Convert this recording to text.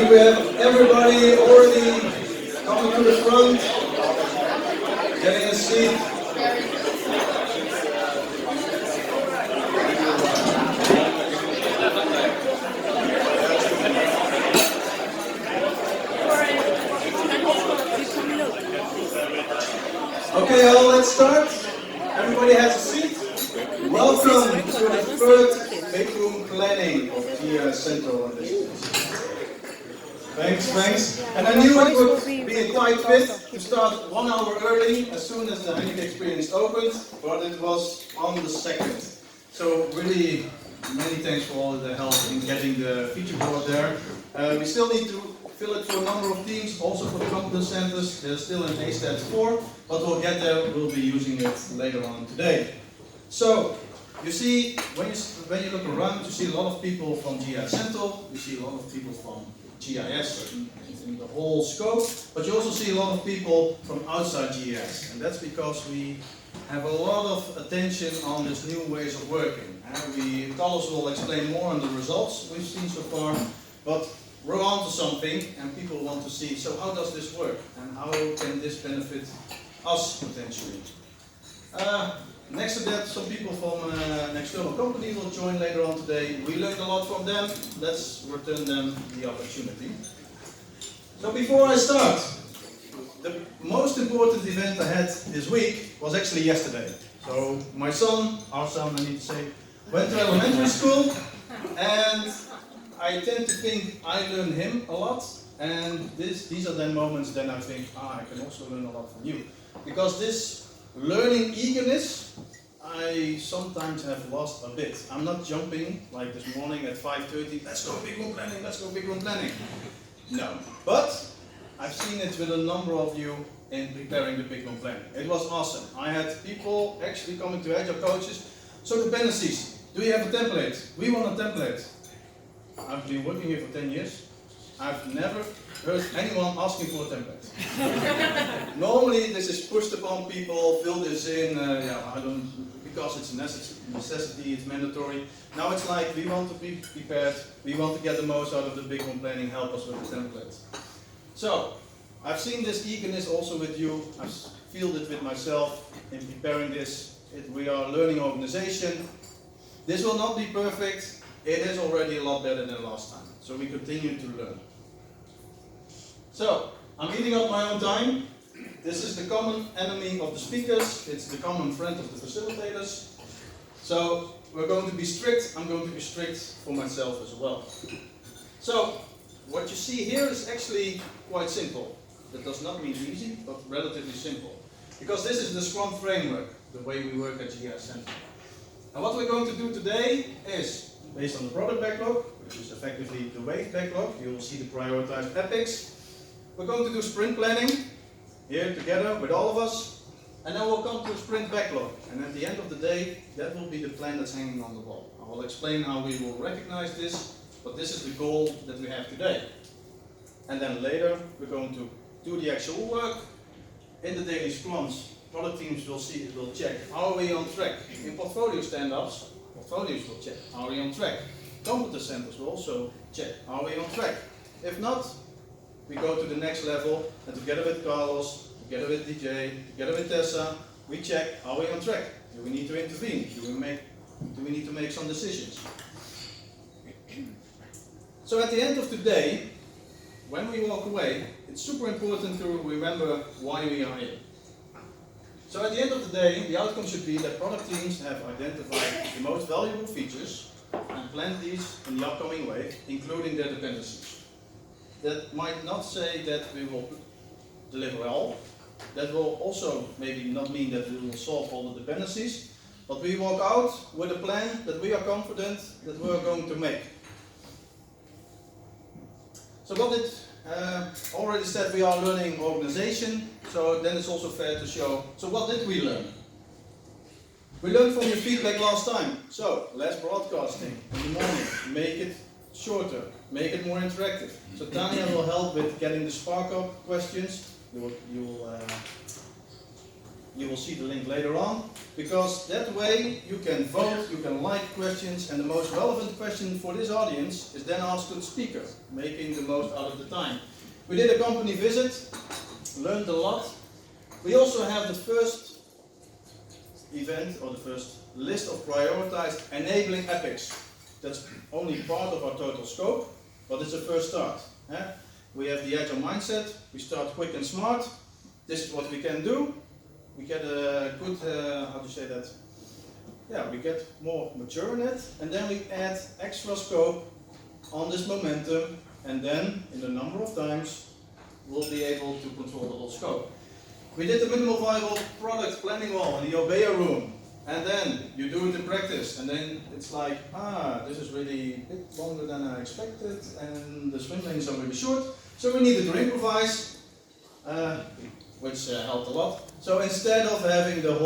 think we have everybody already coming to the front, getting a seat. Okay, all, let's start. Everybody has a seat. Welcome to the third big room planning of GIS Central Initiative. Thanks. And I knew it would be a tight fit to start 1 hour early as soon as the Heineken Experience opened, but it was on the 2nd. So really, many thanks for all the help in getting the feature board there. We still need to fill it for a number of teams, also for the competence centers. They're still in A-Stats 4, but we'll get there. We'll be using it later on today. So, you see, when you look around, you see a lot of people from GIS Central, you see a lot of people from GIS in the whole scope, but you also see a lot of people from outside GIS, and that's because we have a lot of attention on this new ways of working. Carlos will explain more on the results we've seen so far, but we're on to something, and people want to see, so how does this work, and how can this benefit us potentially? Next to that, some people from an external company will join later on today. We learned a lot from them. Let's return them the opportunity. So before I start, the most important event I had this week was actually yesterday. So my son, our son I need to say, went to elementary school, and I tend to think I learn him a lot, and these are then moments then I think, I can also learn a lot from you. Because this learning eagerness, I sometimes have lost a bit. I'm not jumping like this morning at 5:30, let's go big room planning, let's go big room planning. No, but I've seen it with a number of you in preparing the big room planning. It was awesome. I had people actually coming to Agile coaches. So dependencies, do you have a template? We want a template. I've been working here for 10 years. I've never heard anyone asking for a template. Normally this is pushed upon people, fill this in, because it's a necessity, it's mandatory. Now it's like, we want to be prepared, we want to get the most out of the big room planning, help us with the template. So, I've seen this eagerness also with you, I've felt it with myself in preparing this. We are a learning organization. This will not be perfect, it is already a lot better than last time. So we continue to learn. So, I'm eating up my own time. This is the common enemy of the speakers. It's the common friend of the facilitators. So, we're going to be strict. I'm going to be strict for myself as well. So, what you see here is actually quite simple. That does not mean easy, but relatively simple. Because this is the Scrum framework, the way we work at GIS Central. And what we're going to do today is, based on the product backlog, which is effectively the wave backlog, you will see the prioritized epics. We're going to do sprint planning, here together with all of us, and then we'll come to a sprint backlog. And at the end of the day, that will be the plan that's hanging on the wall. I will explain how we will recognize this, but this is the goal that we have today. And then later, we're going to do the actual work. In the daily scrums, product teams will check, are we on track? In portfolio stand-ups, portfolios will check, are we on track? Competence centers will also check, are we on track? If not, we go to the next level, and together with Carlos, together with DJ, together with Tessa, we check, are we on track? Do we need to intervene? Do we need to make some decisions? So at the end of the day, when we walk away, it's super important to remember why we are here. So at the end of the day, the outcome should be that product teams have identified the most valuable features and planned these in the upcoming wave, including their dependencies. That might not say that we will deliver all. That will also maybe not mean that we will solve all the dependencies, but we walk out with a plan that we are confident that we are going to make. So what did already said we are a learning organization, so then it's also fair to show, so what did we learn? We learned from your feedback last time, so less broadcasting in the morning, make it shorter, make it more interactive. So Tanya will help with getting the spark up questions. You You will see the link later on, because that way you can vote, you can like questions, and the most relevant question for this audience is then asked to the speaker, making the most out of the time. We did a company visit, learned a lot. We also have the first event, or the first list of prioritized enabling epics. That's only part of our total scope, but it's a first start. We have the agile mindset, we start quick and smart. This is what we can do. We get a good, how to say that? Yeah, we get more mature in it, and then we add extra scope on this momentum, and then in a number of times we'll be able to control the whole scope. We did the minimal viable product planning wall in the Obeya room, and then you do it in practice, and then it's like, this is really a bit longer than I expected, and the swim lanes are really short, so we needed to improvise, which helped a lot. So instead of having the whole